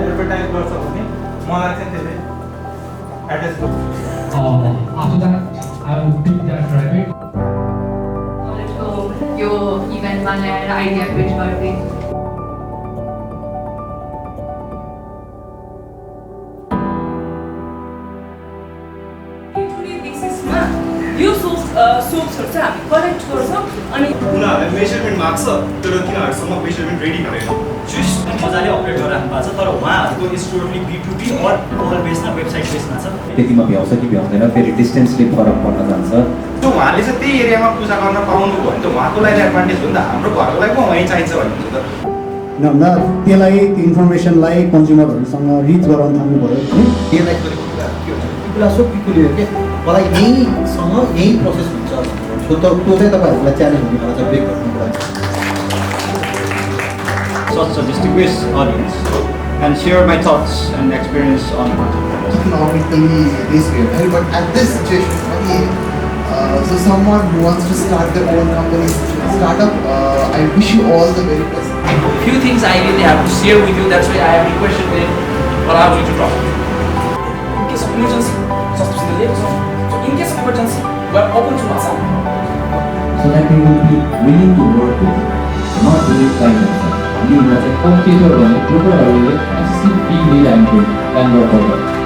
Advertise गर्छ भने मलाई चाहिँ त्यसले एड्रेस गर्छ after that I will pick that rabbit कलेजको यो इभेन्टमा ल्याएर आइडिया पिच गर्दै यो सोर्सहरु चाहिँ हामी कलेक्ट गर्छौं अनि उनीहरुले मेजरमेन्ट माग्छ तर तिनीहरुसँग मेजरमेन्ट रेडी भएन जस्ट मजाले अपडेट गरेर राख्नु भएको छ तर उहाँहरुको is totally B2B or colour बेसमा वेबसाइट बेसमा छ त्यतिमा भ्याउँछ कि भ्याउँदैन फेरि डिस्टेन्सले फरक पर्न जान्छ त्यो उहाँले चाहिँ त्यही एरियामा पूजा गर्न पाउनु भयो भने त उहाँको लागि एडभान्टेज हो नि त हाम्रो घरको लागि पो वहीँ चाहिन्छ भन्नुहुन्छ त भन्दा त्यसलाई त्यो इन्फर्मेसनलाई कन्ज्युमरहरूसँग रिच गराउन थाल्नु पऱ्यो रियलाइज गरेको कुरा के हुन्छ त्यो कुरा सो पिकुलियर के मलाई यहीँसँग यही प्रोसेस हुन्छ त्यो चाहिँ तपाईँहरूलाई च्यालेन्ज हुने मलाई चाहिँ ब्रेक गर्नु पर्छ such a distinguished audience and share my thoughts and experience on entrepreneurship. Economically this way, right? But at this situation, so someone who wants to start their own company, startup, I wish you all the very best. Few things I really have to share with you. That's why I have requested them for our to talk. In case of emergency, just to the so in case of emergency, we are open to Assam. So that they will be willing to work with, not do it by themselves. You know, it's a competitor on a proper way, and still feel the language and work over.